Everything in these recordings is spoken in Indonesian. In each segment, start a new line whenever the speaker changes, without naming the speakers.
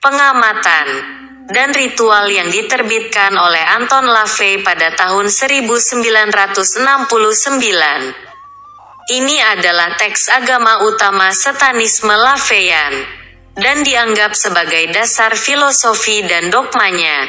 pengamatan, dan ritual yang diterbitkan oleh Anton LaVey pada tahun 1969. Ini adalah teks agama utama Satanisme LaVeyan, dan dianggap sebagai dasar filosofi dan dogmanya.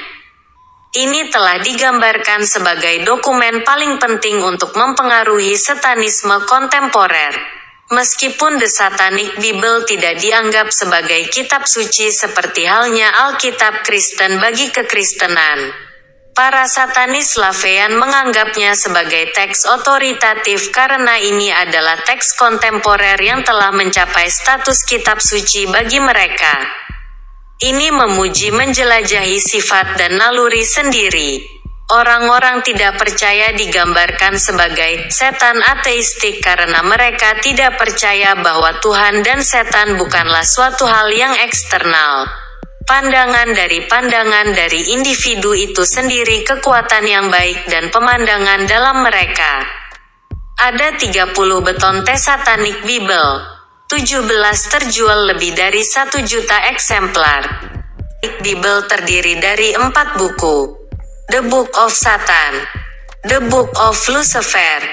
Ini telah digambarkan sebagai dokumen paling penting untuk mempengaruhi Satanisme kontemporer. Meskipun The Satanic Bible tidak dianggap sebagai kitab suci seperti halnya Alkitab Kristen bagi kekristenan, para Satanis LaVeyan menganggapnya sebagai teks otoritatif karena ini adalah teks kontemporer yang telah mencapai status kitab suci bagi mereka. Ini memuji menjelajahi sifat dan naluri sendiri. Orang-orang tidak percaya digambarkan sebagai setan ateistik karena mereka tidak percaya bahwa Tuhan dan setan bukanlah suatu hal yang eksternal. Pandangan dari individu itu sendiri kekuatan yang baik dan pemandangan dalam mereka. Ada 30 beton The Satanic Bible. 17 terjual lebih dari 1 juta eksemplar. Bible terdiri dari 4 buku. The Book of Satan, The Book of Lucifer,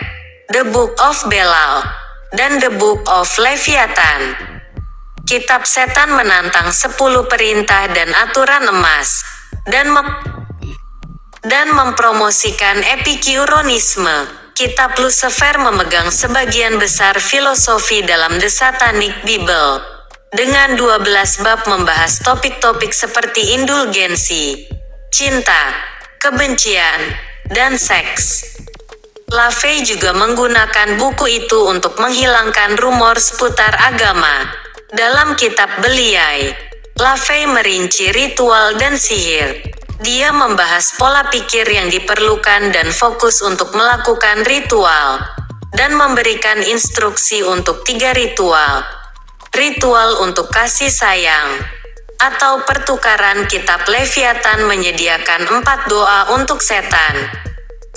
The Book of Belal, dan The Book of Leviathan. Kitab setan menantang 10 perintah dan aturan emas, dan mempromosikan epikuronisme. Kitab Lucifer memegang sebagian besar filosofi dalam The Satanic Bible, dengan 12 bab membahas topik-topik seperti indulgensi, cinta, kebencian, dan seks. LaVey juga menggunakan buku itu untuk menghilangkan rumor seputar agama. Dalam kitab Beliai, LaVey merinci ritual dan sihir. Dia membahas pola pikir yang diperlukan dan fokus untuk melakukan ritual, dan memberikan instruksi untuk 3 ritual. Ritual untuk kasih sayang, atau pertukaran. Kitab Leviathan menyediakan 4 doa untuk setan,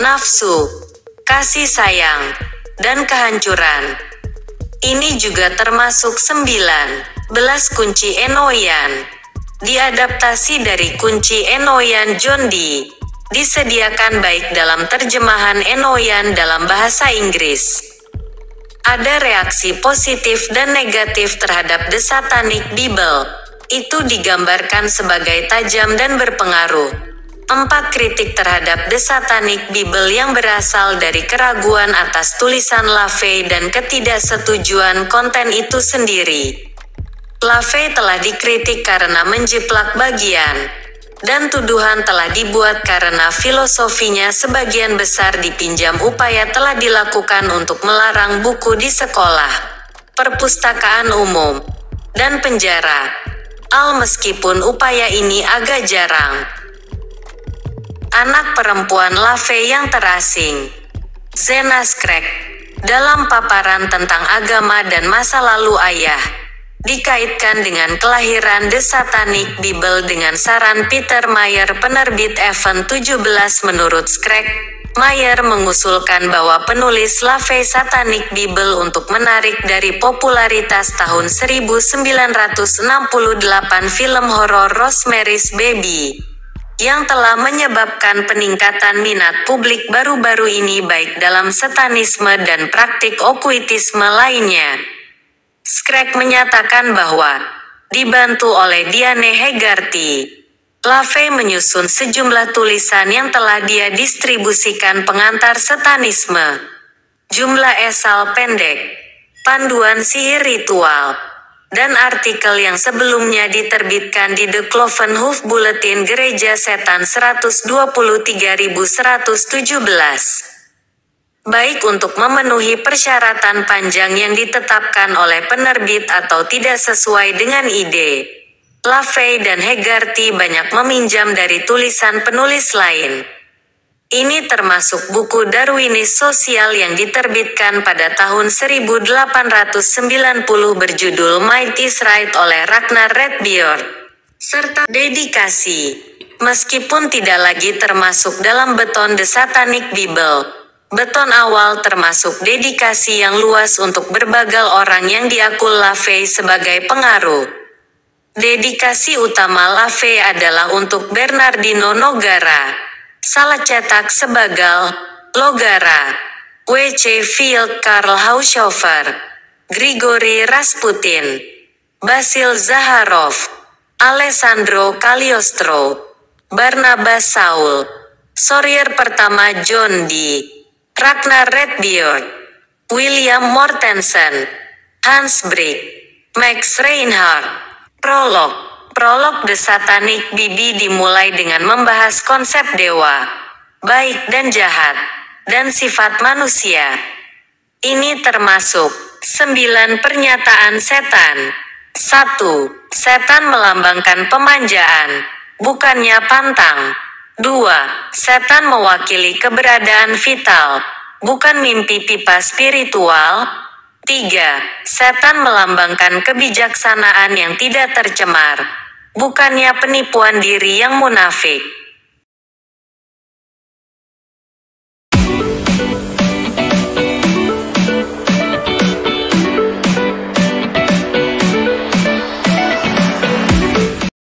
nafsu, kasih sayang, dan kehancuran. Ini juga termasuk 19 kunci Enoyan. Diadaptasi dari kunci Enoyan John Dee. Disediakan baik dalam terjemahan Enoyan dalam bahasa Inggris. Ada reaksi positif dan negatif terhadap The Satanic Bible. Itu digambarkan sebagai tajam dan berpengaruh. 4 kritik terhadap The Satanic Bible yang berasal dari keraguan atas tulisan LaVey dan ketidaksetujuan konten itu sendiri. LaVey telah dikritik karena menjiplak bagian, dan tuduhan telah dibuat karena filosofinya sebagian besar dipinjam. Upaya telah dilakukan untuk melarang buku di sekolah, perpustakaan umum, dan penjara. Meskipun upaya ini agak jarang. Anak perempuan LaVey yang terasing, Zena Scragg, dalam paparan tentang agama dan masa lalu ayah, dikaitkan dengan kelahiran The Satanic Bible dengan saran Peter Mayer, penerbit Event 17. Menurut Scragg, Mayer mengusulkan bahwa penulis LaVey Satanic Bible untuk menarik dari popularitas tahun 1968 film horor Rosemary's Baby, yang telah menyebabkan peningkatan minat publik baru-baru ini baik dalam satanisme dan praktik okultisme lainnya. Scragg menyatakan bahwa, dibantu oleh Diane Hegarty, LaVey menyusun sejumlah tulisan yang telah dia distribusikan pengantar satanisme. Jumlah esal pendek, panduan sihir ritual, dan artikel yang sebelumnya diterbitkan di The Clovenhoof Bulletin Gereja Setan 123.117. Baik untuk memenuhi persyaratan panjang yang ditetapkan oleh penerbit atau tidak sesuai dengan ide. LaVey dan Hegarty banyak meminjam dari tulisan penulis lain. Ini termasuk buku Darwinis Sosial yang diterbitkan pada tahun 1890 berjudul Might is Right oleh Ragnar Redbeard, serta Dedikasi. Meskipun tidak lagi termasuk dalam beton The Satanic Bible, beton awal termasuk dedikasi yang luas untuk berbagai orang yang diakui LaVey sebagai pengaruh. Dedikasi utama Lave adalah untuk Bernardino Nogara. Salah cetak Sebagal, Logara, W.C. Field, Karl Haushofer, Grigori Rasputin, Basil Zaharov, Alessandro Cagliostro, Barnabas Saul, Sawyer pertama John D. Ragnar Redbeard, William Mortensen, Hans Brick, Max Reinhardt. Prolog The Satanic Bibi dimulai dengan membahas konsep dewa, baik dan jahat, dan sifat manusia. Ini termasuk 9 pernyataan setan. 1. Setan melambangkan pemanjaan, bukannya pantang. 2. Setan mewakili keberadaan vital, bukan mimpi pipa spiritual. 3. Setan melambangkan kebijaksanaan yang tidak tercemar, bukannya penipuan diri yang munafik.